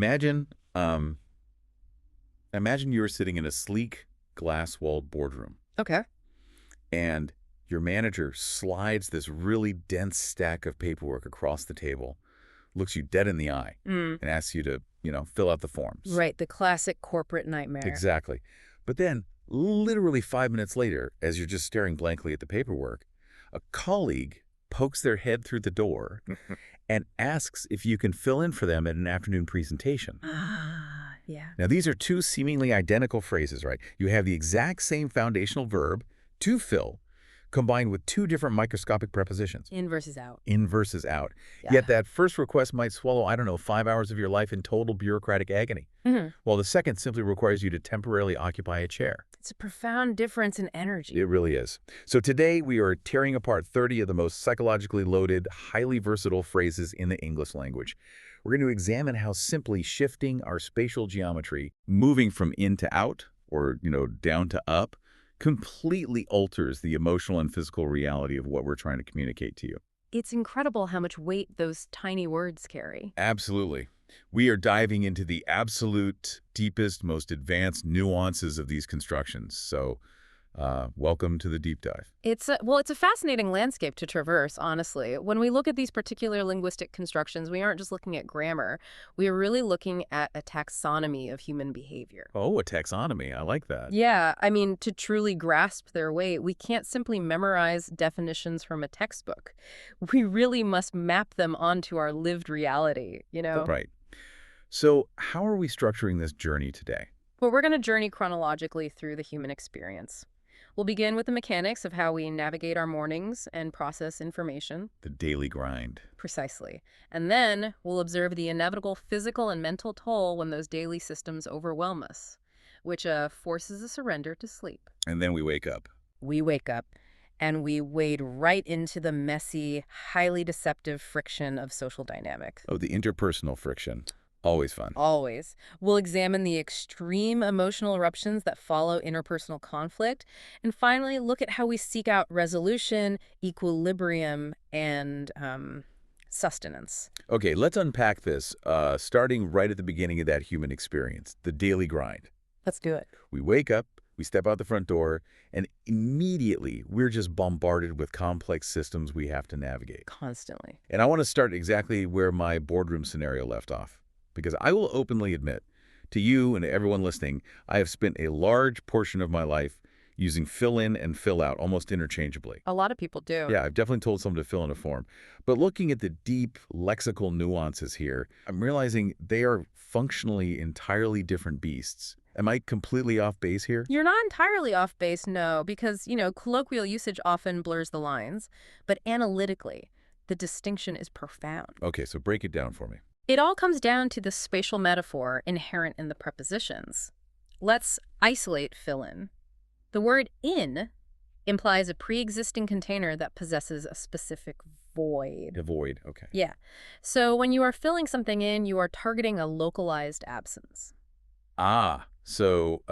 Imagine, um, imagine you're sitting in a sleek, glass-walled boardroom, Okay. and your manager slides this really dense stack of paperwork across the table, looks you dead in the eye, Mm. and asks you to, fill out the forms. Right, the classic corporate nightmare. Exactly. But then, literally 5 minutes later, as you're just staring blankly at the paperwork, a colleague pokes their head through the door and asks if you can fill in for them at an afternoon presentation. Ah, yeah. Now, these are two seemingly identical phrases, right? You have the exact same foundational verb, to fill, combined with two different microscopic prepositions, In versus out. in versus out. Yeah. Yet that first request might swallow, I don't know, 5 hours of your life in total bureaucratic agony, Mhm. while the second simply requires you to temporarily occupy a chair. It's a profound difference in energy. It really is. So today we are tearing apart 30 of the most psychologically loaded, highly versatile phrases in the English language. We're going to examine how simply shifting our spatial geometry, moving from in to out, or, down to up, completely alters the emotional and physical reality of what we're trying to communicate to you. It's incredible how much weight those tiny words carry. Absolutely. We are diving into the absolute deepest, most advanced nuances of these constructions. So welcome to the deep dive. It's a fascinating landscape to traverse, honestly. When we look at these particular linguistic constructions, we aren't just looking at grammar. We are really looking at a taxonomy of human behavior. Oh, a taxonomy. I like that. Yeah, I mean, to truly grasp their weight, we can't simply memorize definitions from a textbook. We really must map them onto our lived reality. Right. So how are we structuring this journey today? But we're going to journey chronologically through the human experience. We'll begin with the mechanics of how we navigate our mornings and process information. The daily grind. Precisely. And then we'll observe the inevitable physical and mental toll when those daily systems overwhelm us, which forces a surrender to sleep. And then we wake up. We wake up and we wade right into the messy, highly deceptive friction of social dynamics. Oh, the interpersonal friction. Always fun. Always. We'll examine the extreme emotional eruptions that follow interpersonal conflict, and finally look at how we seek out resolution, equilibrium, and sustenance. Okay, let's unpack this, starting right at the beginning of that human experience, the daily grind. Let's do it. We wake up, we step out the front door, and immediately we're just bombarded with complex systems we have to navigate. Constantly. And I want to start exactly where my boardroom scenario left off, because I will openly admit to you and to everyone listening, I have spent a large portion of my life using fill in and fill out almost interchangeably. A lot of people do. Yeah, I've definitely told someone to fill in a form. But looking at the deep lexical nuances here, I'm realizing they are functionally entirely different beasts. Am I completely off base here? You're not entirely off base, no, because, colloquial usage often blurs the lines, but analytically, the distinction is profound. Okay, so break it down for me. It all comes down to the spatial metaphor inherent in the prepositions. Let's isolate fill in. The word in implies a pre-existing container that possesses a specific void. A void, okay. Yeah. So when you are filling something in, you are targeting a localized absence. Ah, so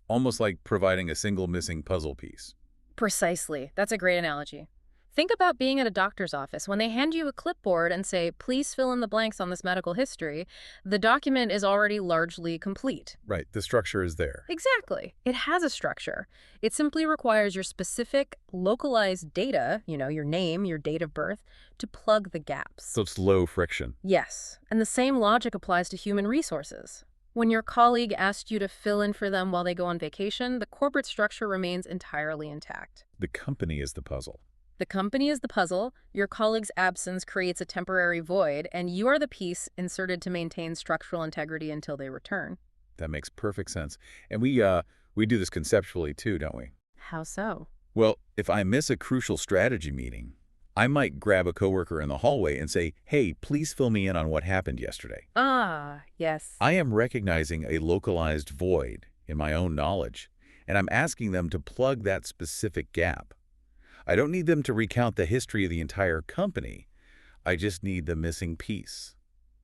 almost like providing a single missing puzzle piece. Precisely. That's a great analogy. Think about being at a doctor's office. When they hand you a clipboard and say, please fill in the blanks on this medical history, the document is already largely complete. Right, the structure is there. Exactly. It has a structure. It simply requires your specific, localized data, your name, your date of birth, to plug the gaps. So it's low friction. Yes. And the same logic applies to human resources. When your colleague asks you to fill in for them while they go on vacation, the corporate structure remains entirely intact. The company is the puzzle. The company is the puzzle, your colleague's absence creates a temporary void, and you are the piece inserted to maintain structural integrity until they return. That makes perfect sense. And we do this conceptually too, don't we? How so? Well, if I miss a crucial strategy meeting, I might grab a coworker in the hallway and say, hey, please fill me in on what happened yesterday. Ah, yes. I am recognizing a localized void in my own knowledge, and I'm asking them to plug that specific gap. I don't need them to recount the history of the entire company. I just need the missing piece.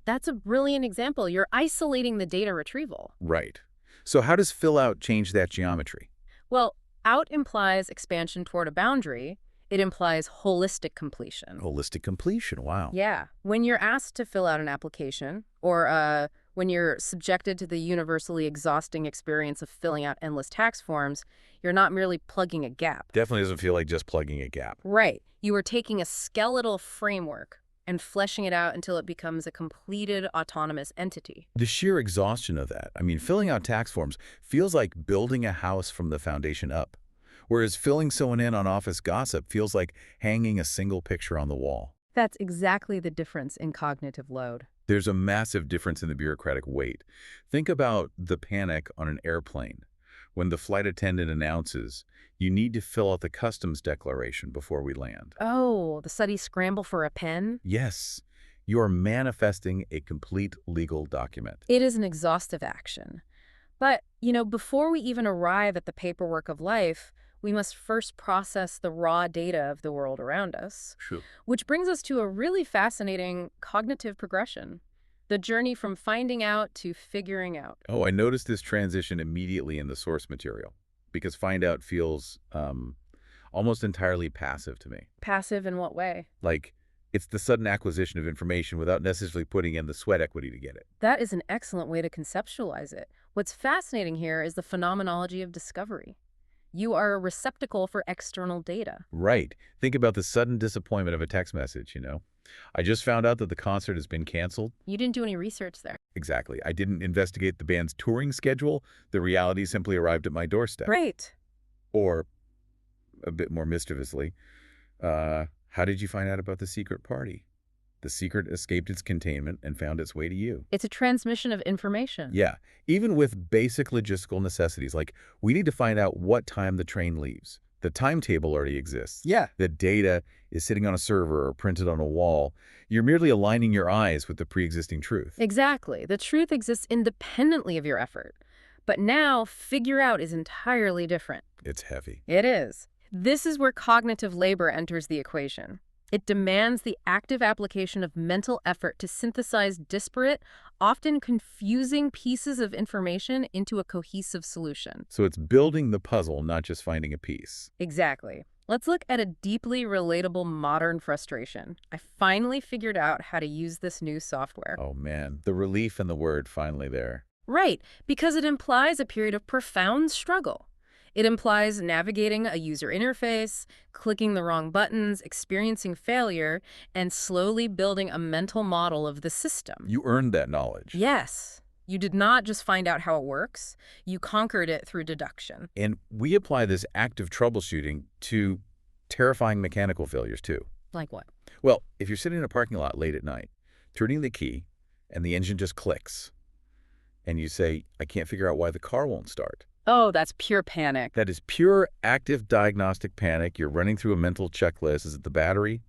That's a brilliant example. You're isolating the data retrieval. Right. So how does fill out change that geometry? Well, out implies expansion toward a boundary. It implies holistic completion. Holistic completion, wow. Yeah. When you're asked to fill out an application or When you're subjected to the universally exhausting experience of filling out endless tax forms, you're not merely plugging a gap. Definitely doesn't feel like just plugging a gap. Right. You are taking a skeletal framework and fleshing it out until it becomes a completed autonomous entity. The sheer exhaustion of that, I mean, filling out tax forms feels like building a house from the foundation up, whereas filling someone in on office gossip feels like hanging a single picture on the wall. That's exactly the difference in cognitive load. There's a massive difference in the bureaucratic weight. Think about the panic on an airplane. When the flight attendant announces, you need to fill out the customs declaration before we land. Oh, the study scramble for a pen? Yes, you are manifesting a complete legal document. It is an exhaustive action. But, before we even arrive at the paperwork of life, we must first process the raw data of the world around us. Sure. Which brings us to a really fascinating cognitive progression. The journey from finding out to figuring out. Oh, I noticed this transition immediately in the source material because find out feels almost entirely passive to me. Passive in what way? Like it's the sudden acquisition of information without necessarily putting in the sweat equity to get it. That is an excellent way to conceptualize it. What's fascinating here is the phenomenology of discovery. You are a receptacle for external data. Right. Think about the sudden disappointment of a text message, I just found out that the concert has been canceled. You didn't do any research there. Exactly. I didn't investigate the band's touring schedule. The reality simply arrived at my doorstep. Right. Or, a bit more mischievously, how did you find out about the secret party? The secret escaped its containment and found its way to you. It's a transmission of information. Yeah, even with basic logistical necessities, like we need to find out what time the train leaves. The timetable already exists. Yeah. The data is sitting on a server or printed on a wall. You're merely aligning your eyes with the pre-existing truth. Exactly. The truth exists independently of your effort. But now, figure out is entirely different. It's heavy. It is. This is where cognitive labor enters the equation. It demands the active application of mental effort to synthesize disparate, often confusing pieces of information into a cohesive solution. So it's building the puzzle, not just finding a piece. Exactly. Let's look at a deeply relatable modern frustration. I finally figured out how to use this new software. Oh man, the relief in the word finally there. Right, because it implies a period of profound struggle. It implies navigating a user interface, clicking the wrong buttons, experiencing failure, and slowly building a mental model of the system. You earned that knowledge. Yes. You did not just find out how it works. You conquered it through deduction. And we apply this active troubleshooting to terrifying mechanical failures too. Like what? Well, if you're sitting in a parking lot late at night, turning the key, and the engine just clicks, and you say, I can't figure out why the car won't start. Oh, that's pure panic. That is pure active diagnostic panic. You're running through a mental checklist. Is it the battery?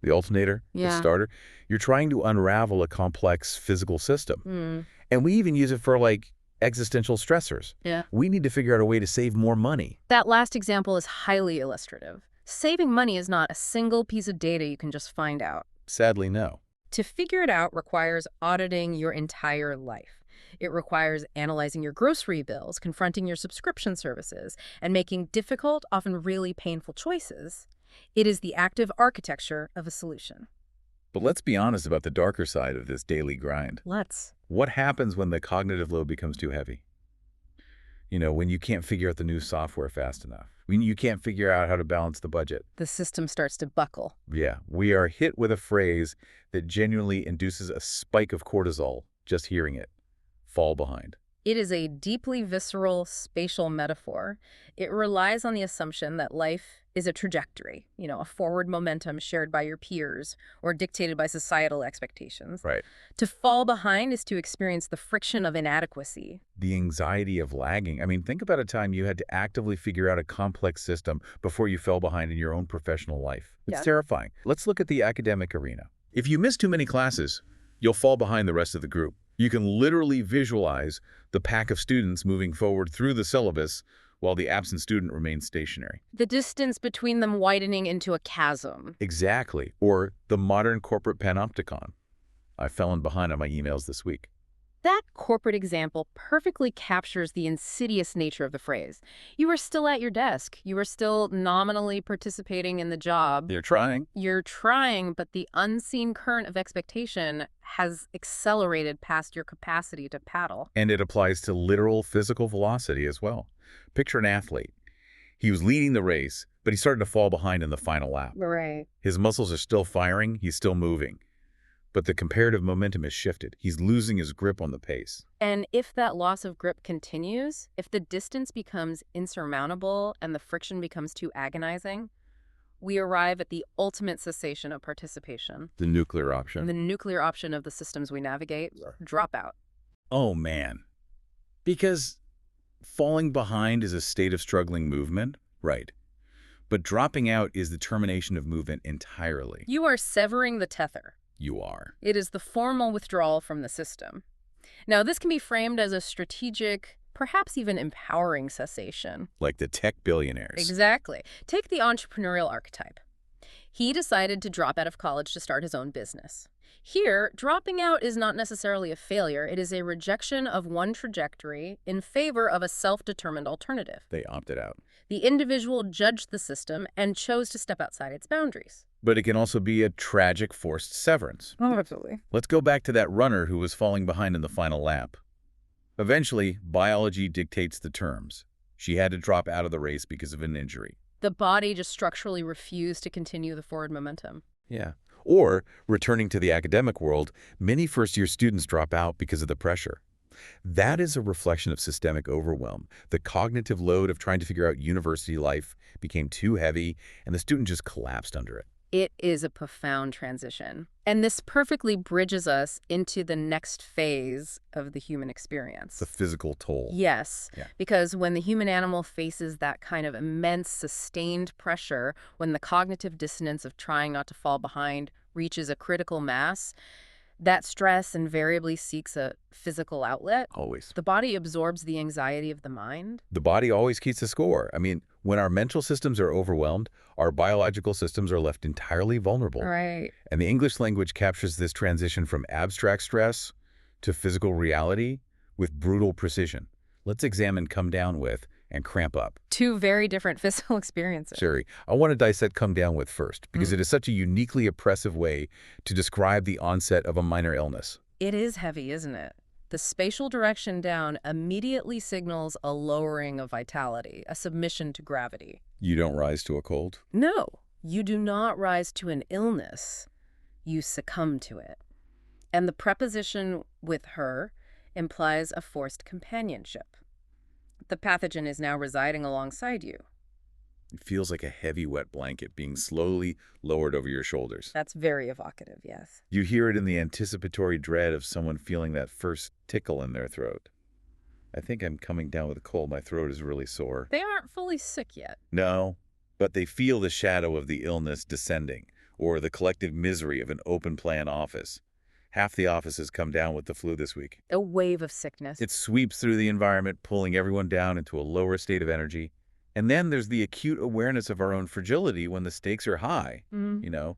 The alternator? Yeah. The starter? You're trying to unravel a complex physical system. And we even use it for, like, existential stressors. Yeah. We need to figure out a way to save more money. That last example is highly illustrative. Saving money is not a single piece of data you can just find out. Sadly, no. To figure it out requires auditing your entire life. It requires analyzing your grocery bills, confronting your subscription services, and making difficult, often really painful choices. It is the active architecture of a solution. But let's be honest about the darker side of this daily grind. Let's. What happens when the cognitive load becomes too heavy? When you can't figure out the new software fast enough. When you can't figure out how to balance the budget. The system starts to buckle. Yeah, we are hit with a phrase that genuinely induces a spike of cortisol just hearing it. Fall behind. It is a deeply visceral spatial metaphor. It relies on the assumption that life is a trajectory, a forward momentum shared by your peers or dictated by societal expectations. Right. To fall behind is to experience the friction of inadequacy. The anxiety of lagging. I mean, think about a time you had to actively figure out a complex system before you fell behind in your own professional life. It's terrifying. Let's look at the academic arena. If you miss too many classes, you'll fall behind the rest of the group. You can literally visualize the pack of students moving forward through the syllabus while the absent student remains stationary. The distance between them widening into a chasm. Exactly. Or the modern corporate panopticon. I've fallen behind on my emails this week. That corporate example perfectly captures the insidious nature of the phrase. You are still at your desk. You are still nominally participating in the job. They're trying. You're trying, but the unseen current of expectation has accelerated past your capacity to paddle. And it applies to literal physical velocity as well. Picture an athlete. He was leading the race, but he started to fall behind in the final lap. Right. His muscles are still firing, he's still moving. But the comparative momentum has shifted. He's losing his grip on the pace. And if that loss of grip continues, if the distance becomes insurmountable and the friction becomes too agonizing, we arrive at the ultimate cessation of participation. The nuclear option. The nuclear option of the systems we navigate, dropout. Oh, man. Because falling behind is a state of struggling movement, right? But dropping out is the termination of movement entirely. You are severing the tether. You are. It is the formal withdrawal from the system. Now, this can be framed as a strategic, perhaps even empowering cessation. Like the tech billionaires. Exactly. Take the entrepreneurial archetype. He decided to drop out of college to start his own business. Here, dropping out is not necessarily a failure. It is a rejection of one trajectory in favor of a self-determined alternative. They opted out. The individual judged the system and chose to step outside its boundaries. But it can also be a tragic forced severance. Oh, absolutely. Let's go back to that runner who was falling behind in the final lap. Eventually, biology dictates the terms. She had to drop out of the race because of an injury. The body just structurally refused to continue the forward momentum. Yeah. Or, returning to the academic world, many first-year students drop out because of the pressure. That is a reflection of systemic overwhelm. The cognitive load of trying to figure out university life became too heavy, and the student just collapsed under it. It is a profound transition. And this perfectly bridges us into the next phase of the human experience. The physical toll. Yes, Yeah. because when the human animal faces that kind of immense sustained pressure, when the cognitive dissonance of trying not to fall behind reaches a critical mass, that stress invariably seeks a physical outlet. Always. The body absorbs the anxiety of the mind. The body always keeps the score. I mean, when our mental systems are overwhelmed, our biological systems are left entirely vulnerable. Right. And the English language captures this transition from abstract stress to physical reality with brutal precision. Let's examine come down with and cramp up. Two very different physical experiences. Sherry, I want to dissect come down with first because it is such a uniquely oppressive way to describe the onset of a minor illness. It is heavy, isn't it? The spatial direction down immediately signals a lowering of vitality, a submission to gravity. You don't rise to a cold? No, you do not rise to an illness. You succumb to it. And the preposition with her implies a forced companionship. The pathogen is now residing alongside you. It feels like a heavy, wet blanket being slowly lowered over your shoulders. That's very evocative, yes. You hear it in the anticipatory dread of someone feeling that first tickle in their throat. I think I'm coming down with a cold. My throat is really sore. They aren't fully sick yet. No, but they feel the shadow of the illness descending, or the collective misery of an open-plan office. Half the office has come down with the flu this week. A wave of sickness. It sweeps through the environment, pulling everyone down into a lower state of energy. And then there's the acute awareness of our own fragility when the stakes are high. You know,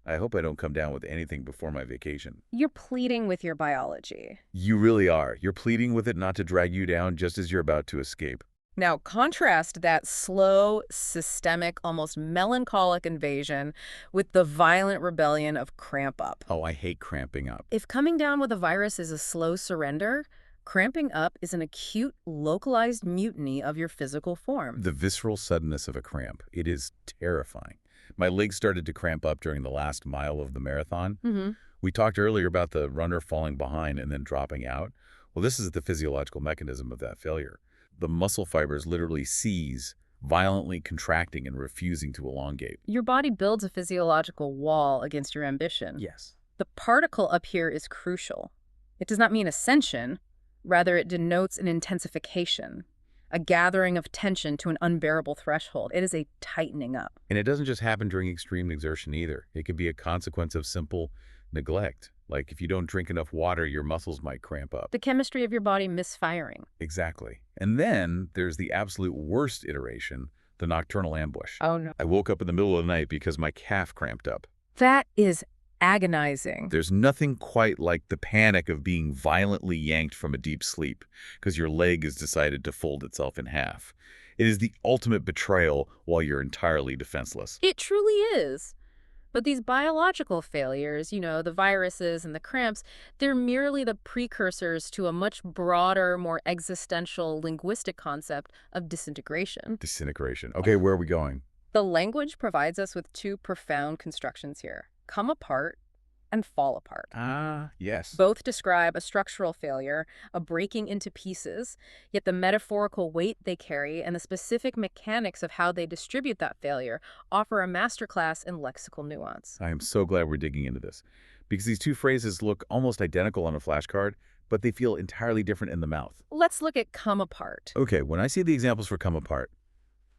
I hope I don't come down with anything before my vacation. You're pleading with your biology. You really are. You're pleading with it not to drag you down just as you're about to escape. Now, contrast that slow, systemic, almost melancholic invasion with the violent rebellion of cramp up. Oh, I hate cramping up. If coming down with a virus is a slow surrender, cramping up is an acute, localized mutiny of your physical form. The visceral suddenness of a cramp. It is terrifying. My legs started to cramp up during the last mile of the marathon. We talked earlier about the runner falling behind and then dropping out. Well, this is the physiological mechanism of that failure. The muscle fibers literally seize, violently contracting and refusing to elongate. Your body builds a physiological wall against your ambition. Yes. The particle up here is crucial. It does not mean ascension. Rather, it denotes an intensification, a gathering of tension to an unbearable threshold. It is a tightening up. And it doesn't just happen during extreme exertion either. It could be a consequence of simple neglect. Like if you don't drink enough water, your muscles might cramp up. The chemistry of your body misfiring. Exactly. And then there's the absolute worst iteration, the nocturnal ambush. Oh, no. I woke up in the middle of the night because my calf cramped up. That is agonizing. There's nothing quite like the panic of being violently yanked from a deep sleep because your leg has decided to fold itself in half. It is the ultimate betrayal while you're entirely defenseless. It truly is. But these biological failures, the viruses and the cramps, they're merely the precursors to a much broader, more existential linguistic concept of disintegration. Disintegration. Okay, where are we going? The language provides us with two profound constructions here: come apart and fall apart. Ah, yes. Both describe a structural failure, a breaking into pieces, yet the metaphorical weight they carry and the specific mechanics of how they distribute that failure offer a masterclass in lexical nuance. I am so glad we're digging into this because these two phrases look almost identical on a flashcard, but they feel entirely different in the mouth. Let's look at come apart. Okay, when I see the examples for come apart,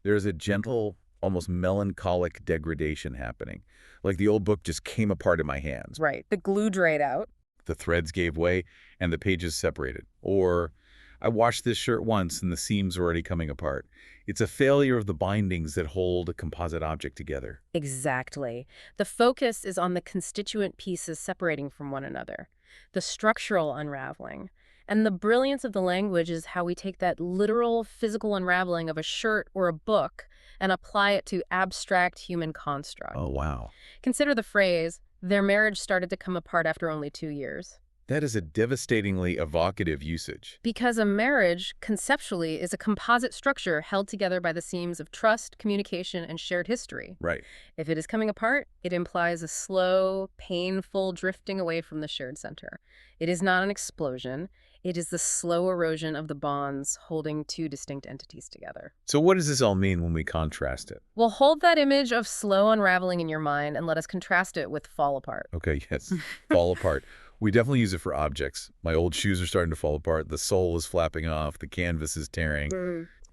there's a gentle, almost melancholic degradation happening. Like the old book just came apart in my hands. Right. The glue dried out. The threads gave way and the pages separated. Or I washed this shirt once and the seams are already coming apart. It's a failure of the bindings that hold a composite object together. Exactly. The focus is on the constituent pieces separating from one another, the structural unraveling. And the brilliance of the language is how we take that literal physical unraveling of a shirt or a book and apply it to abstract human construct. Oh, wow. Consider the phrase, their marriage started to come apart after only 2 years. That is a devastatingly evocative usage. Because a marriage, conceptually, is a composite structure held together by the seams of trust, communication, and shared history. Right. If it is coming apart, it implies a slow, painful drifting away from the shared center. It is not an explosion. It is the slow erosion of the bonds holding two distinct entities together. So what does this all mean when we contrast it? Well, hold that image of slow unraveling in your mind and let us contrast it with fall apart. Okay, yes. Fall apart. We definitely use it for objects. My old shoes are starting to fall apart. The sole is flapping off. The canvas is tearing.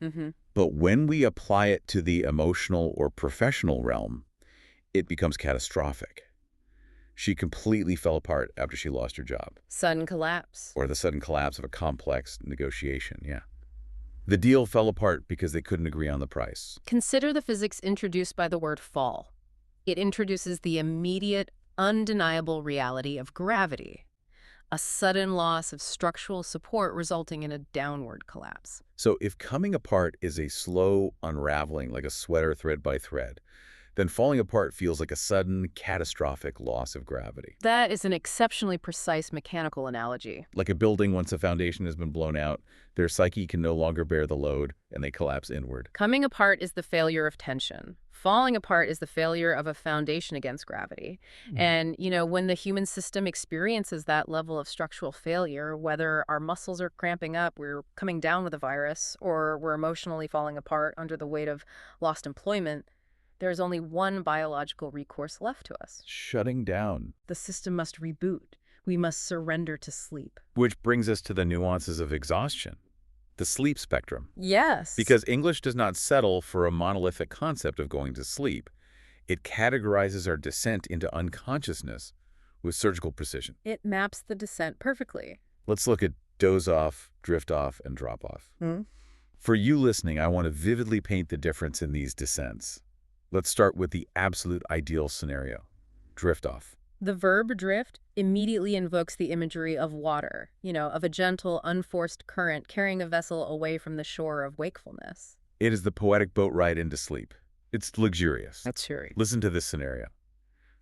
Mm-hmm. But when we apply it to the emotional or professional realm, it becomes catastrophic. She completely fell apart after she lost her job. Sudden collapse. Or the sudden collapse of a complex negotiation, yeah. The deal fell apart because they couldn't agree on the price. Consider the physics introduced by the word fall. It introduces the immediate, undeniable reality of gravity, a sudden loss of structural support resulting in a downward collapse. So if coming apart is a slow unraveling like a sweater thread by thread, then falling apart feels like a sudden, catastrophic loss of gravity. That is an exceptionally precise mechanical analogy. Like a building, once a foundation has been blown out, their psyche can no longer bear the load, and they collapse inward. Coming apart is the failure of tension. Falling apart is the failure of a foundation against gravity. And, when the human system experiences that level of structural failure, whether our muscles are cramping up, we're coming down with a virus, or we're emotionally falling apart under the weight of lost employment, there's only one biological recourse left to us. Shutting down. The system must reboot. We must surrender to sleep. Which brings us to the nuances of exhaustion. The sleep spectrum. Yes. Because English does not settle for a monolithic concept of going to sleep. It categorizes our descent into unconsciousness with surgical precision. It maps the descent perfectly. Let's look at doze off, drift off, and drop off. For you listening, I want to vividly paint the difference in these descents. Let's start with the absolute ideal scenario. Drift off. The verb drift immediately invokes the imagery of water, of a gentle, unforced current carrying a vessel away from the shore of wakefulness. It is the poetic boat ride into sleep. It's luxurious. That's true. Listen to this scenario.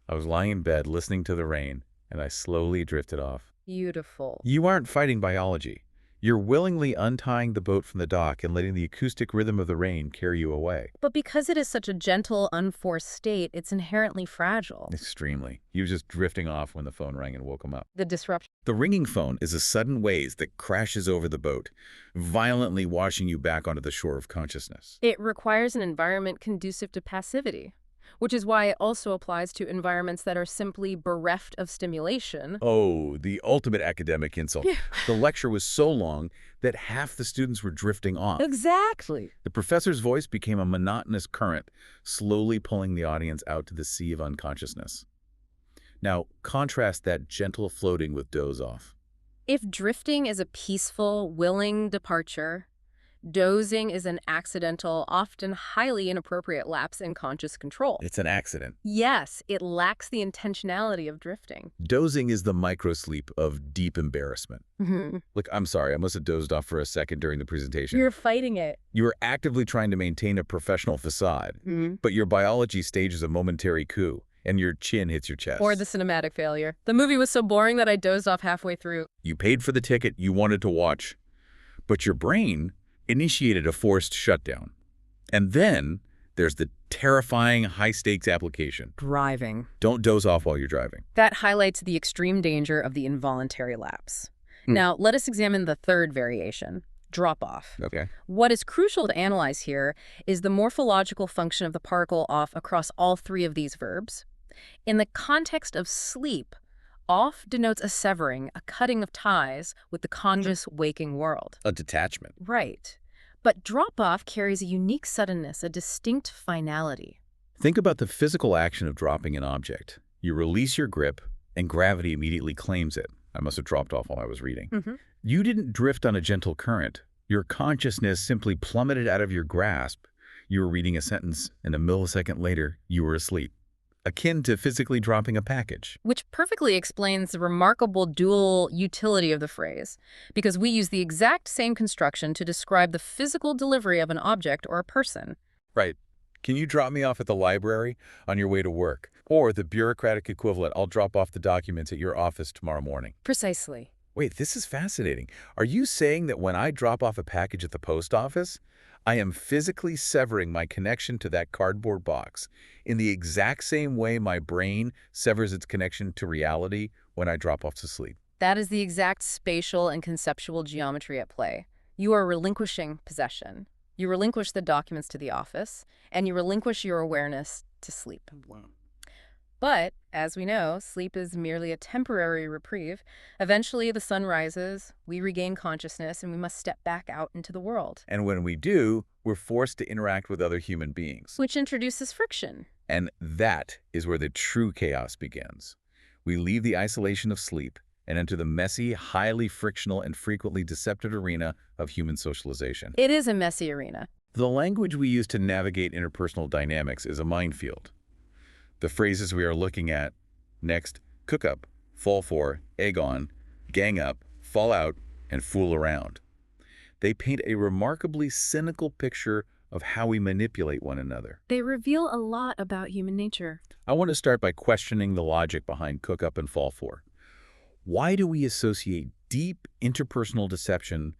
I was lying in bed listening to the rain, and I slowly drifted off. Beautiful. You aren't fighting biology. You're willingly untying the boat from the dock and letting the acoustic rhythm of the rain carry you away. But because it is such a gentle, unforced state, it's inherently fragile. Extremely. He was just drifting off when the phone rang and woke him up. The disruption. The ringing phone is a sudden wave that crashes over the boat, violently washing you back onto the shore of consciousness. It requires an environment conducive to passivity, which is why it also applies to environments that are simply bereft of stimulation. Oh, the ultimate academic insult. The lecture was so long that half the students were drifting off. Exactly. The professor's voice became a monotonous current, slowly pulling the audience out to the sea of unconsciousness. Now, contrast that gentle floating with doze off. If drifting is a peaceful, willing departure, Dozing is an accidental, often highly inappropriate lapse in conscious control. It's an accident. Yes, it lacks the intentionality of drifting. Dozing is the microsleep of deep embarrassment. Look, I'm sorry, I must have dozed off for a second during the presentation. You're fighting it. You were actively trying to maintain a professional facade, but your biology stages a momentary coup, and your chin hits your chest. Or the cinematic failure. The movie was so boring that I dozed off halfway through. You paid for the ticket you wanted to watch, but your brain initiated a forced shutdown. And then there's the terrifying high-stakes application. Driving. Don't doze off while you're driving. That highlights the extreme danger of the involuntary lapse. Now, let us examine the third variation, drop-off. Okay. What is crucial to analyze here is the morphological function of the particle off across all three of these verbs. In the context of sleep, off denotes a severing, a cutting of ties with the conscious waking world. A detachment. Right. But drop-off carries a unique suddenness, a distinct finality. Think about the physical action of dropping an object. You release your grip, and gravity immediately claims it. I must have dropped off while I was reading. You didn't drift on a gentle current. Your consciousness simply plummeted out of your grasp. You were reading a sentence, and a millisecond later, you were asleep. Akin to physically dropping a package. Which perfectly explains the remarkable dual utility of the phrase, because we use the exact same construction to describe the physical delivery of an object or a person. Right. Can you drop me off at the library on your way to work? Or the bureaucratic equivalent, I'll drop off the documents at your office tomorrow morning. Precisely. Wait, this is fascinating. Are you saying that when I drop off a package at the post office, I am physically severing my connection to that cardboard box in the exact same way my brain severs its connection to reality when I drop off to sleep? That is the exact spatial and conceptual geometry at play. You are relinquishing possession. You relinquish the documents to the office, and you relinquish your awareness to sleep. Wow. But, as we know, sleep is merely a temporary reprieve. Eventually, the sun rises, we regain consciousness, and we must step back out into the world. And when we do, we're forced to interact with other human beings. Which introduces friction. And that is where the true chaos begins. We leave the isolation of sleep and enter the messy, highly frictional, and frequently deceptive arena of human socialization. It is a messy arena. The language we use to navigate interpersonal dynamics is a minefield. The phrases we are looking at next: cook up, fall for, egg on, gang up, fall out, and fool around. They paint a remarkably cynical picture of how we manipulate one another. They reveal a lot about human nature. I want to start by questioning the logic behind cook up and fall for. Why do we associate deep interpersonal deception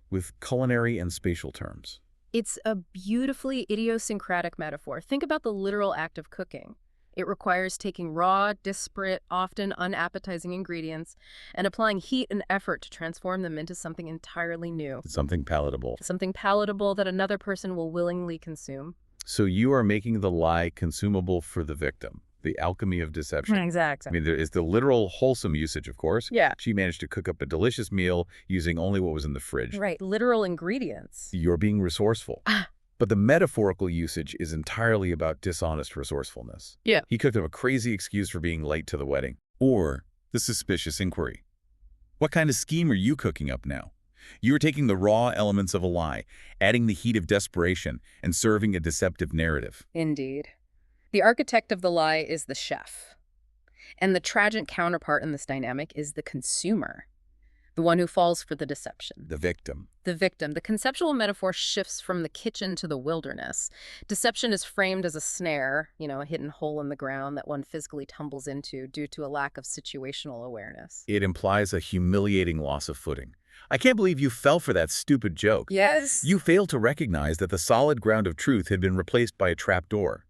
with culinary and spatial terms? It's a beautifully idiosyncratic metaphor. Think about the literal act of cooking. It requires taking raw, disparate, often unappetizing ingredients and applying heat and effort to transform them into something entirely new. Something palatable. Something palatable that another person will willingly consume. So you are making the lie consumable for the victim. The alchemy of deception. Exactly. I mean, there is the literal wholesome usage, of course. Yeah. She managed to cook up a delicious meal using only what was in the fridge. Right, literal ingredients. You're being resourceful. But the metaphorical usage is entirely about dishonest resourcefulness. Yeah. He cooked up a crazy excuse for being late to the wedding. Or the suspicious inquiry. What kind of scheme are you cooking up now? You are taking the raw elements of a lie, adding the heat of desperation, and serving a deceptive narrative. Indeed. The architect of the lie is the chef. And the tragic counterpart in this dynamic is the consumer, the one who falls for the deception. The victim. The victim. The conceptual metaphor shifts from the kitchen to the wilderness. Deception is framed as a snare, a hidden hole in the ground that one physically tumbles into due to a lack of situational awareness. It implies a humiliating loss of footing. I can't believe you fell for that stupid joke. Yes. You failed to recognize that the solid ground of truth had been replaced by a trapdoor.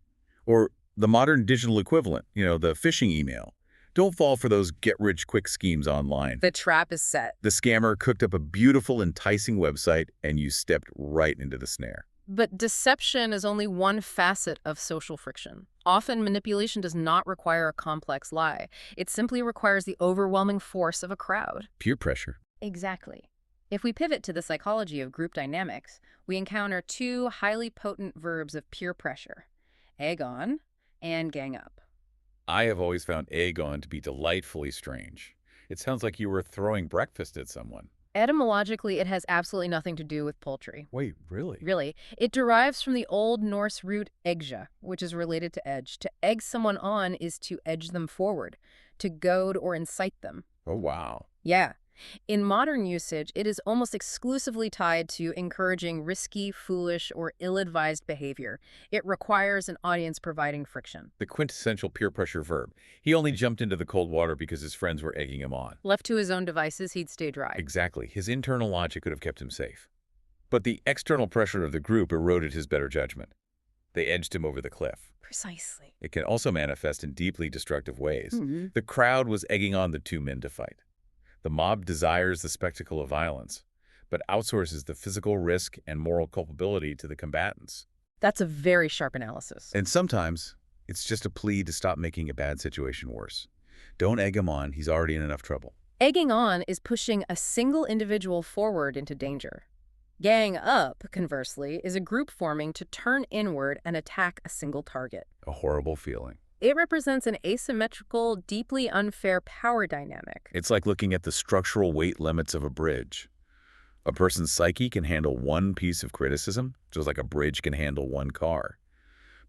Or the modern digital equivalent, the phishing email. Don't fall for those get-rich-quick schemes online. The trap is set. The scammer cooked up a beautiful, enticing website, and you stepped right into the snare. But deception is only one facet of social friction. Often, manipulation does not require a complex lie. It simply requires the overwhelming force of a crowd. Peer pressure. Exactly. If we pivot to the psychology of group dynamics, we encounter two highly potent verbs of peer pressure: egg on and gang up. I have always found egg on to be delightfully strange. It sounds like you were throwing breakfast at someone. Etymologically, it has absolutely nothing to do with poultry. Wait, really? Really. It derives from the Old Norse root egja, which is related to edge. To egg someone on is to edge them forward, to goad or incite them. Oh, wow. Yeah. In modern usage, it is almost exclusively tied to encouraging risky, foolish, or ill-advised behavior. It requires an audience providing friction. The quintessential peer pressure verb. He only jumped into the cold water because his friends were egging him on. Left to his own devices, he'd stay dry. Exactly. His internal logic could have kept him safe. But the external pressure of the group eroded his better judgment. They edged him over the cliff. Precisely. It can also manifest in deeply destructive ways. Mm-hmm. The crowd was egging on the two men to fight. The mob desires the spectacle of violence, but outsources the physical risk and moral culpability to the combatants. That's a very sharp analysis. And sometimes, it's just a plea to stop making a bad situation worse. Don't egg him on, he's already in enough trouble. Egging on is pushing a single individual forward into danger. Gang up, conversely, is a group forming to turn inward and attack a single target. A horrible feeling. It represents an asymmetrical, deeply unfair power dynamic. It's like looking at the structural weight limits of a bridge. A person's psyche can handle one piece of criticism, just like a bridge can handle one car.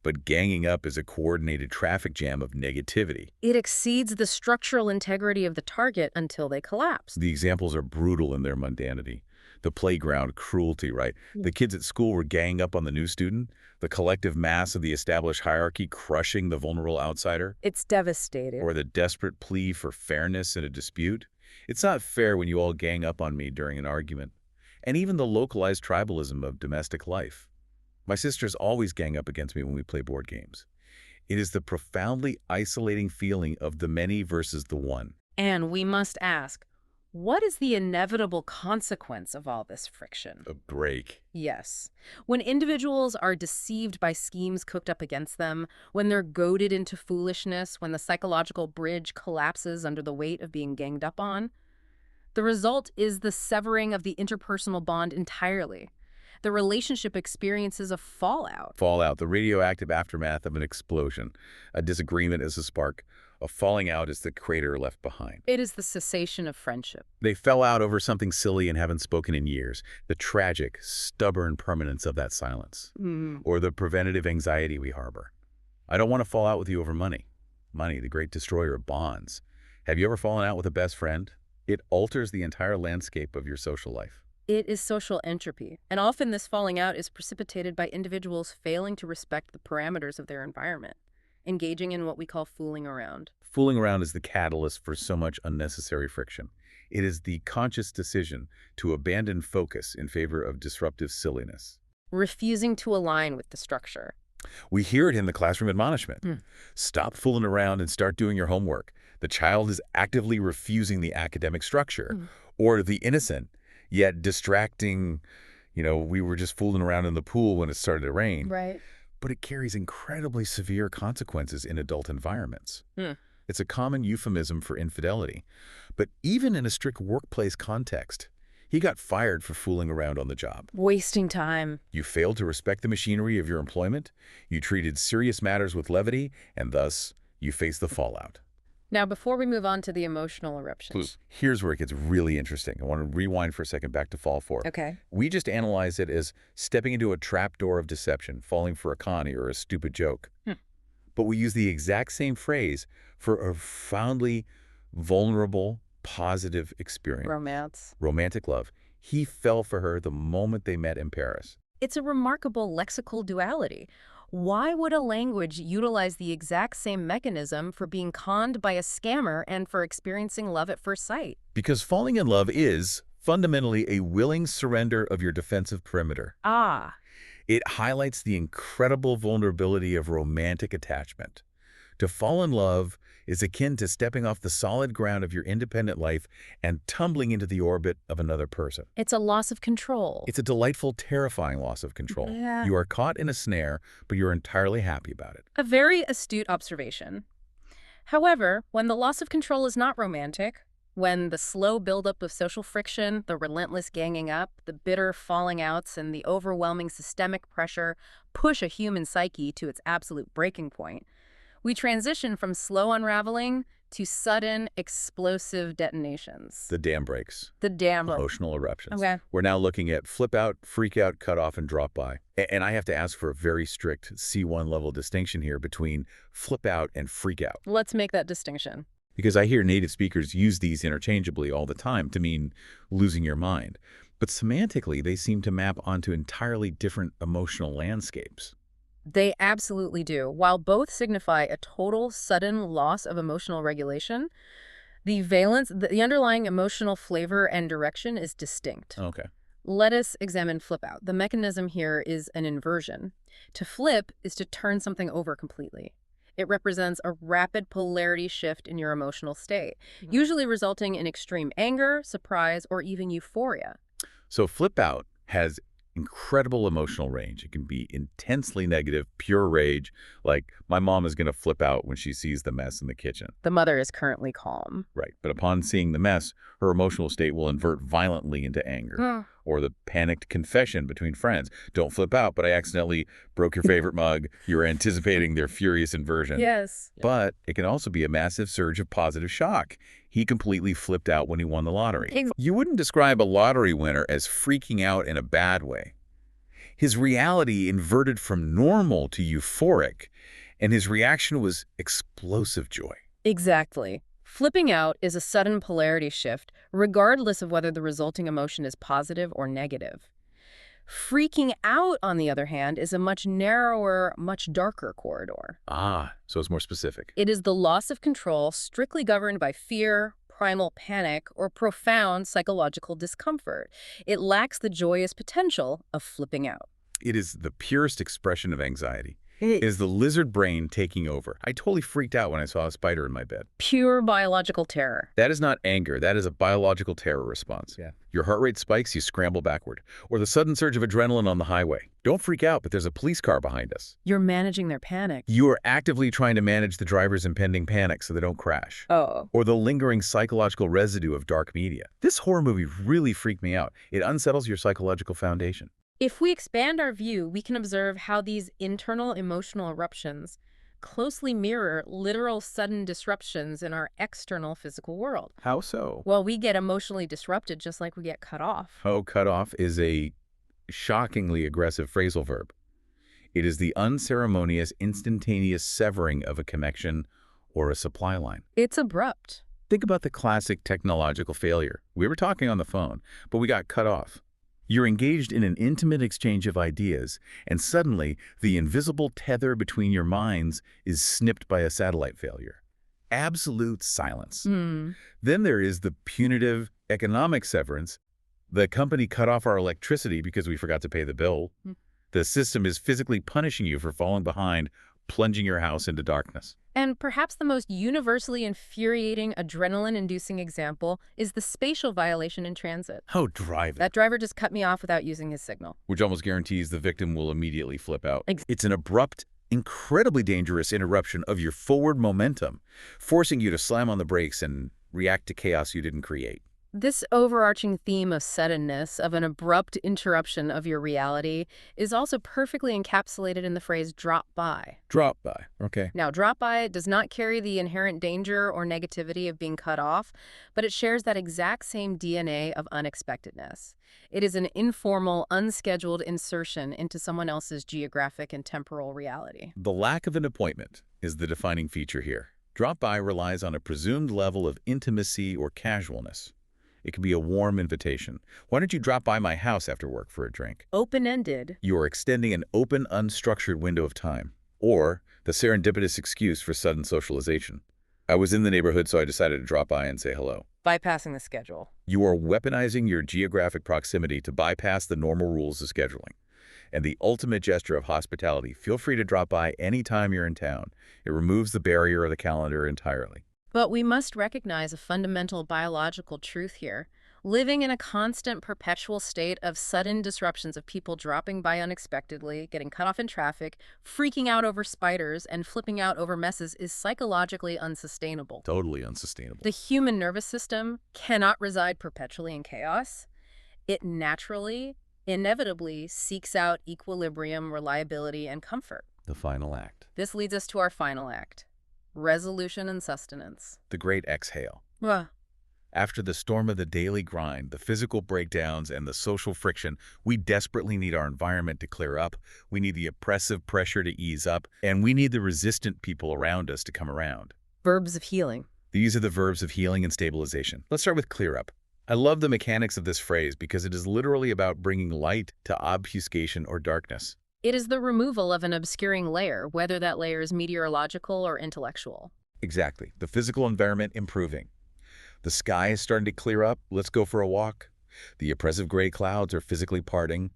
But ganging up is a coordinated traffic jam of negativity. It exceeds the structural integrity of the target until they collapse. The examples are brutal in their mundanity. The playground cruelty, right? The kids at school were ganging up on the new student, the collective mass of the established hierarchy crushing the vulnerable outsider, It's devastating. or the desperate plea for fairness in a dispute. It's not fair when you all gang up on me during an argument. And even the localized tribalism of domestic life. My sisters always gang up against me when we play board games. It is the profoundly isolating feeling of the many versus the one. And we must ask, what is the inevitable consequence of all this friction? A break. Yes. When individuals are deceived by schemes cooked up against them, when they're goaded into foolishness, when the psychological bridge collapses under the weight of being ganged up on, the result is the severing of the interpersonal bond entirely. The relationship experiences a fallout. Fallout, the radioactive aftermath of an explosion. A disagreement is a spark. A falling out is the crater left behind. It is the cessation of friendship. They fell out over something silly and haven't spoken in years. The tragic, stubborn permanence of that silence. Or the preventative anxiety we harbor. I don't want to fall out with you over money. Money, the great destroyer of bonds. Have you ever fallen out with a best friend? It alters the entire landscape of your social life. It is social entropy, and often this falling out is precipitated by individuals failing to respect the parameters of their environment, engaging in what we call fooling around. Fooling around is the catalyst for so much unnecessary friction. It is the conscious decision to abandon focus in favor of disruptive silliness. Refusing to align with the structure. We hear it in the classroom admonishment. Stop fooling around and start doing your homework. The child is actively refusing the academic structure. Or the innocent, yet distracting, we were just fooling around in the pool when it started to rain. Right. But it carries incredibly severe consequences in adult environments. It's a common euphemism for infidelity. But even in a strict workplace context, he got fired for fooling around on the job. Wasting time. You failed to respect the machinery of your employment, you treated serious matters with levity, and thus, you face the fallout. Now, before we move on to the emotional eruptions. Here's where it gets really interesting. I want to rewind for a second back to fall for. Okay. We just analyze it as stepping into a trapdoor of deception, falling for a connie or a stupid joke. But we use the exact same phrase for a profoundly vulnerable, positive experience. Romance. Romantic love. He fell for her the moment they met in Paris. It's a remarkable lexical duality. Why would a language utilize the exact same mechanism for being conned by a scammer and for experiencing love at first sight? Because falling in love is fundamentally a willing surrender of your defensive perimeter. Ah. It highlights the incredible vulnerability of romantic attachment. To fall in love is akin to stepping off the solid ground of your independent life and tumbling into the orbit of another person. It's a loss of control. It's a delightful, terrifying loss of control. Yeah. You are caught in a snare, but you're entirely happy about it. A very astute observation. However, when the loss of control is not romantic, when the slow buildup of social friction, the relentless ganging up, the bitter falling outs, and the overwhelming systemic pressure push a human psyche to its absolute breaking point, we transition from slow unraveling to sudden explosive detonations. The dam breaks. The dam. Emotional eruptions. Okay. We're now looking at flip out, freak out, cut off, and drop by. And I have to ask for a very strict C1 level distinction here between flip out and freak out. Let's make that distinction. Because I hear native speakers use these interchangeably all the time to mean losing your mind. But semantically, they seem to map onto entirely different emotional landscapes. They absolutely do. While both signify a total sudden loss of emotional regulation, the underlying emotional flavor and direction is distinct. Okay. Let us examine flip out. The mechanism here is an inversion. To flip is to turn something over completely. It represents a rapid polarity shift in your emotional state, usually resulting in extreme anger, surprise, or even euphoria. So flip out has incredible emotional range. It can be intensely negative, pure rage, like my mom is going to flip out when she sees the mess in the kitchen. The mother is currently calm. Right. But upon seeing the mess, her emotional state will invert violently into anger. Or the panicked confession between friends. Don't flip out, but I accidentally broke your favorite mug. You're anticipating their furious inversion. Yes. But it can also be a massive surge of positive shock. He completely flipped out when he won the lottery. You wouldn't describe a lottery winner as freaking out in a bad way. His reality inverted from normal to euphoric, and his reaction was explosive joy. Exactly. Flipping out is a sudden polarity shift, regardless of whether the resulting emotion is positive or negative. Freaking out, on the other hand, is a much narrower, much darker corridor. Ah, so it's more specific. It is the loss of control strictly governed by fear, primal panic, or profound psychological discomfort. It lacks the joyous potential of flipping out. It is the purest expression of anxiety. It is the lizard brain taking over. I totally freaked out when I saw a spider in my bed. Pure biological terror. That is not anger. That is a biological terror response. Yeah. Your heart rate spikes, you scramble backward. Or the sudden surge of adrenaline on the highway. Don't freak out, but there's a police car behind us. You're managing their panic. You are actively trying to manage the driver's impending panic so they don't crash. Oh. Or the lingering psychological residue of dark media. This horror movie really freaked me out. It unsettles your psychological foundation. If we expand our view, we can observe how these internal emotional eruptions closely mirror literal sudden disruptions in our external physical world. How so? Well, we get emotionally disrupted just like we get cut off. Oh, cut off is a shockingly aggressive phrasal verb. It is the unceremonious, instantaneous severing of a connection or a supply line. It's abrupt. Think about the classic technological failure. We were talking on the phone, but we got cut off. You're engaged in an intimate exchange of ideas, and suddenly the invisible tether between your minds is snipped by a satellite failure. Absolute silence. Then there is the punitive economic severance. The company cut off our electricity because we forgot to pay the bill. The system is physically punishing you for falling behind, plunging your house into darkness. And perhaps the most universally infuriating, adrenaline-inducing example is the spatial violation in transit. Oh, driving. That driver just cut me off without using his signal. Which almost guarantees the victim will immediately flip out. Ex- It's an abrupt, incredibly dangerous interruption of your forward momentum, forcing you to slam on the brakes and react to chaos you didn't create. This overarching theme of suddenness, of an abrupt interruption of your reality, is also perfectly encapsulated in the phrase drop by. Drop by. Okay. Now, drop by does not carry the inherent danger or negativity of being cut off, but it shares that exact same DNA of unexpectedness. It is an informal, unscheduled insertion into someone else's geographic and temporal reality. The lack of an appointment is the defining feature here. Drop by relies on a presumed level of intimacy or casualness. It can be a warm invitation. Why don't you drop by my house after work for a drink? Open-ended. You are extending an open, unstructured window of time. Or the serendipitous excuse for sudden socialization. I was in the neighborhood, so I decided to drop by and say hello. Bypassing the schedule. You are weaponizing your geographic proximity to bypass the normal rules of scheduling. And the ultimate gesture of hospitality, feel free to drop by anytime you're in town. It removes the barrier of the calendar entirely. But we must recognize a fundamental biological truth here. Living in a constant, perpetual state of sudden disruptions of people dropping by unexpectedly, getting cut off in traffic, freaking out over spiders, and flipping out over messes is psychologically unsustainable. Totally unsustainable. The human nervous system cannot reside perpetually in chaos. It naturally, inevitably seeks out equilibrium, reliability, and comfort. The final act. This leads us to our final act. resolution and sustenance. The great exhale. Ugh. After the storm of the daily grind, the physical breakdowns, and the social friction, we desperately need our environment to clear up, we need the oppressive pressure to ease up, and we need the resistant people around us to come around. Verbs of healing. These are the verbs of healing and stabilization. Let's start with clear up. I love the mechanics of this phrase because it is literally about bringing light to obfuscation or darkness. It is the removal of an obscuring layer, whether that layer is meteorological or intellectual. Exactly. The physical environment improving. The sky is starting to clear up. Let's go for a walk. The oppressive gray clouds are physically parting,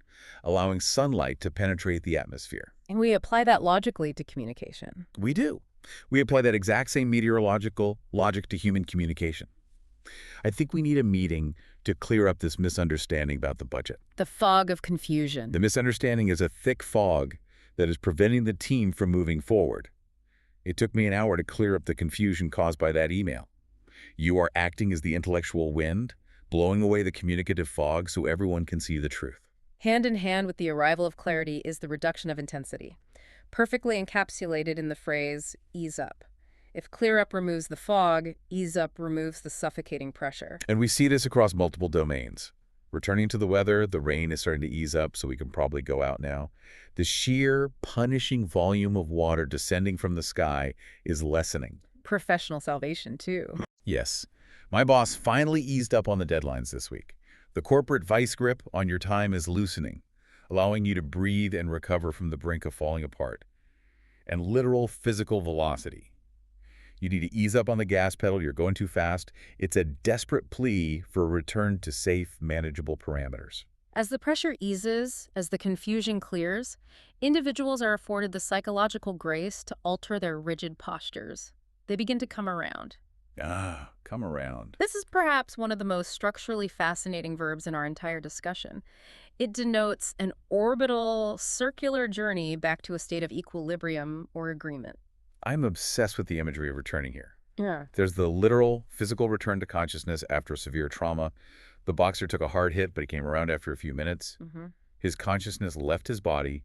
allowing sunlight to penetrate the atmosphere. And we apply that logically to communication. We do. We apply that exact same meteorological logic to human communication. I think we need a meeting to clear up this misunderstanding about the budget. The fog of confusion. The misunderstanding is a thick fog that is preventing the team from moving forward. It took me an hour to clear up the confusion caused by that email. You are acting as the intellectual wind, blowing away the communicative fog so everyone can see the truth. Hand in hand with the arrival of clarity is the reduction of intensity, perfectly encapsulated in the phrase, ease up. If clear up removes the fog, ease up removes the suffocating pressure. And we see this across multiple domains. Returning to the weather, the rain is starting to ease up, so we can probably go out now. The sheer, punishing volume of water descending from the sky is lessening. Professional salvation, too. Yes. My boss finally eased up on the deadlines this week. The corporate vice grip on your time is loosening, allowing you to breathe and recover from the brink of falling apart. And literal physical velocity. You need to ease up on the gas pedal. You're going too fast. It's a desperate plea for a return to safe, manageable parameters. As the pressure eases, as the confusion clears, individuals are afforded the psychological grace to alter their rigid postures. They begin to come around. Come around. This is perhaps one of the most structurally fascinating verbs in our entire discussion. It denotes an orbital, circular journey back to a state of equilibrium or agreement. I'm obsessed with the imagery of returning here. Yeah. There's the literal, physical return to consciousness after a severe trauma. The boxer took a hard hit, but he came around after a few minutes. His consciousness left his body,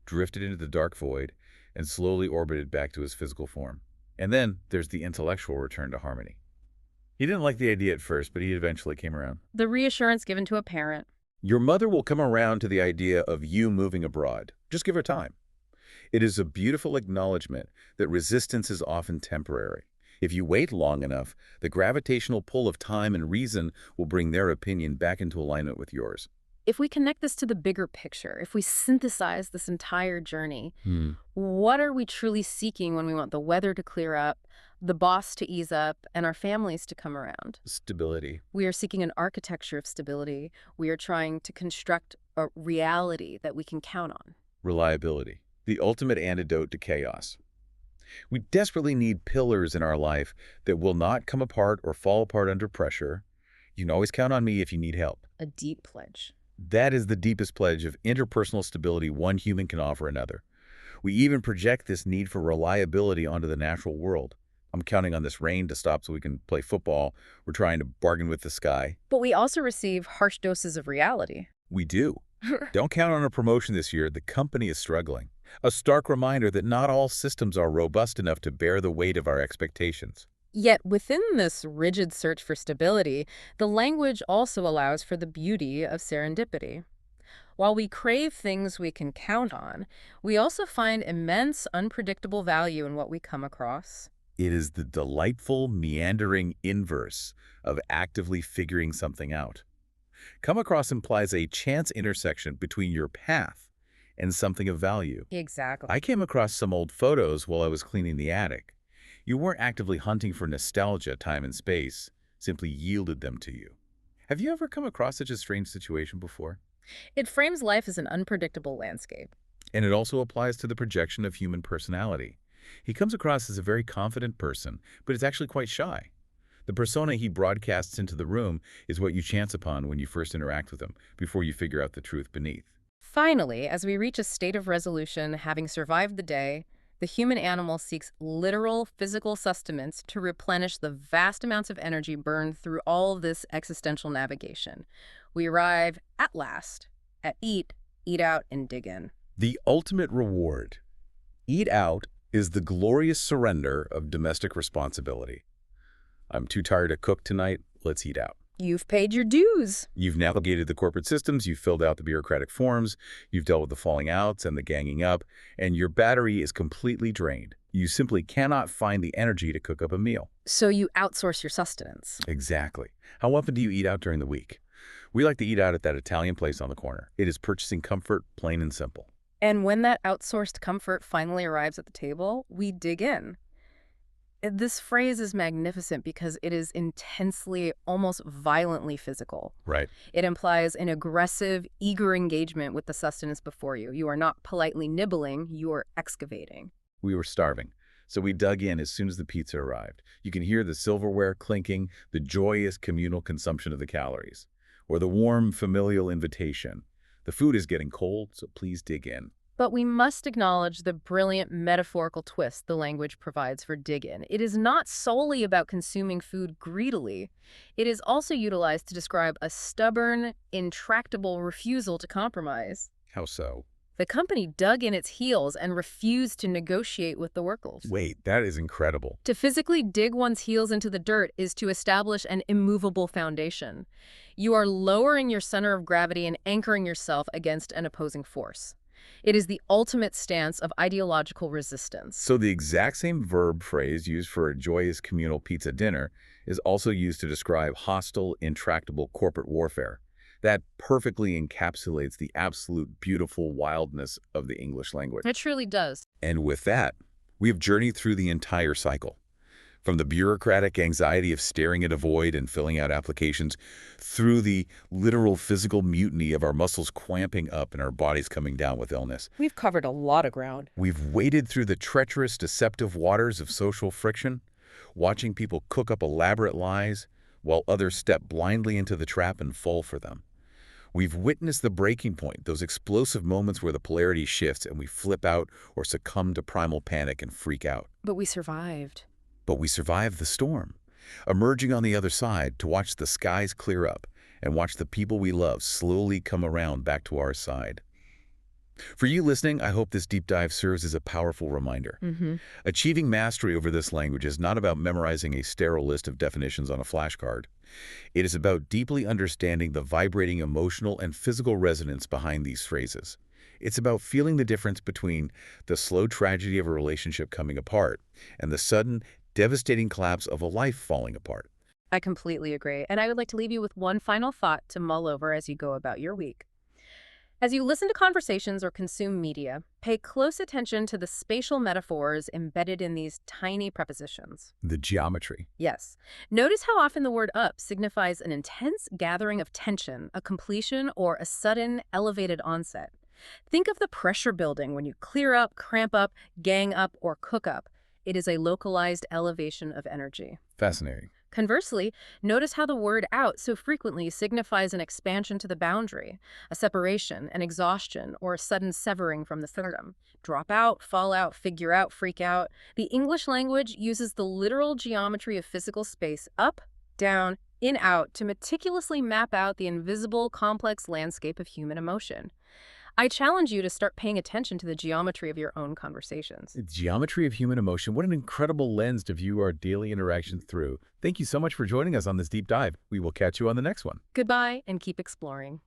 drifted into the dark void, and slowly orbited back to his physical form. And then there's the intellectual return to harmony. He didn't like the idea at first, but he eventually came around. The reassurance given to a parent. Your mother will come around to the idea of you moving abroad. Just give her time. It is a beautiful acknowledgement that resistance is often temporary. If you wait long enough, the gravitational pull of time and reason will bring their opinion back into alignment with yours. If we connect this to the bigger picture, if we synthesize this entire journey, what are we truly seeking when we want the weather to clear up, the boss to ease up, and our families to come around? Stability. We are seeking an architecture of stability. We are trying to construct a reality that we can count on. Reliability. The ultimate antidote to chaos. We desperately need pillars in our life that will not come apart or fall apart under pressure. You can always count on me if you need help. A deep pledge. That is the deepest pledge of interpersonal stability one human can offer another. We even project this need for reliability onto the natural world. I'm counting on this rain to stop so we can play football. We're trying to bargain with the sky. But we also receive harsh doses of reality. We do. Don't count on a promotion this year. The company is struggling. A stark reminder that not all systems are robust enough to bear the weight of our expectations. Yet within this rigid search for stability, the language also allows for the beauty of serendipity. While we crave things we can count on, we also find immense unpredictable value in what we come across. It is the delightful, meandering inverse of actively figuring something out. Come across implies a chance intersection between your path and something of value. Exactly. I came across some old photos while I was cleaning the attic. You weren't actively hunting for nostalgia, time and space, simply yielded them to you. Have you ever come across such a strange situation before? It frames life as an unpredictable landscape. And it also applies to the projection of human personality. He comes across as a very confident person, but is actually quite shy. The persona he broadcasts into the room is what you chance upon when you first interact with him, before you figure out the truth beneath. Finally, as we reach a state of resolution, having survived the day, the human animal seeks literal physical sustenance to replenish the vast amounts of energy burned through all of this existential navigation. We arrive, at last, at eat out, and dig in. The ultimate reward. Eat out is the glorious surrender of domestic responsibility. I'm too tired to cook tonight, let's eat out. You've paid your dues. You've navigated the corporate systems, you've filled out the bureaucratic forms, you've dealt with the falling outs and the ganging up, and your battery is completely drained. You simply cannot find the energy to cook up a meal. So you outsource your sustenance. Exactly. How often do you eat out during the week? We like to eat out at that Italian place on the corner. It is purchasing comfort, plain and simple. And when that outsourced comfort finally arrives at the table, we dig in. This phrase is magnificent because it is intensely, almost violently physical. Right. It implies an aggressive, eager engagement with the sustenance before you. You are not politely nibbling, you are excavating. We were starving, so we dug in as soon as the pizza arrived. You can hear the silverware clinking, the joyous communal consumption of the calories, or the warm familial invitation. The food is getting cold, so please dig in. But we must acknowledge the brilliant metaphorical twist the language provides for dig-in. It is not solely about consuming food greedily. It is also utilized to describe a stubborn, intractable refusal to compromise. How so? The company dug in its heels and refused to negotiate with the workers. Wait, that is incredible. To physically dig one's heels into the dirt is to establish an immovable foundation. You are lowering your center of gravity and anchoring yourself against an opposing force. It is the ultimate stance of ideological resistance. So the exact same verb phrase used for a joyous communal pizza dinner is also used to describe hostile, intractable corporate warfare. That perfectly encapsulates the absolute beautiful wildness of the English language. It truly does. And with that, we have journeyed through the entire cycle. From the bureaucratic anxiety of staring at a void and filling out applications, through the literal physical mutiny of our muscles clamping up and our bodies coming down with illness. We've covered a lot of ground. We've waded through the treacherous, deceptive waters of social friction, watching people cook up elaborate lies, while others step blindly into the trap and fall for them. We've witnessed the breaking point, those explosive moments where the polarity shifts and we flip out or succumb to primal panic and freak out. But we survived. But we survived the storm, emerging on the other side to watch the skies clear up and watch the people we love slowly come around back to our side. For you listening, I hope this deep dive serves as a powerful reminder. Achieving mastery over this language is not about memorizing a sterile list of definitions on a flashcard. It is about deeply understanding the vibrating emotional and physical resonance behind these phrases. It's about feeling the difference between the slow tragedy of a relationship coming apart and the sudden, devastating collapse of a life falling apart. I completely agree. And I would like to leave you with one final thought to mull over as you go about your week. As you listen to conversations or consume media, pay close attention to the spatial metaphors embedded in these tiny prepositions. The geometry. Yes. Notice how often the word up signifies an intense gathering of tension, a completion, or a sudden, elevated onset. Think of the pressure building when you clear up, cramp up, gang up, or cook up. It is a localized elevation of energy. Fascinating. Conversely, notice how the word out so frequently signifies an expansion to the boundary, a separation, an exhaustion, or a sudden severing from the system. Drop out, fall out, figure out, freak out. The English language uses the literal geometry of physical space up, down, in, out to meticulously map out the invisible, complex landscape of human emotion. I challenge you to start paying attention to the geometry of your own conversations. The geometry of human emotion. What an incredible lens to view our daily interactions through. Thank you so much for joining us on this deep dive. We will catch you on the next one. Goodbye, and keep exploring.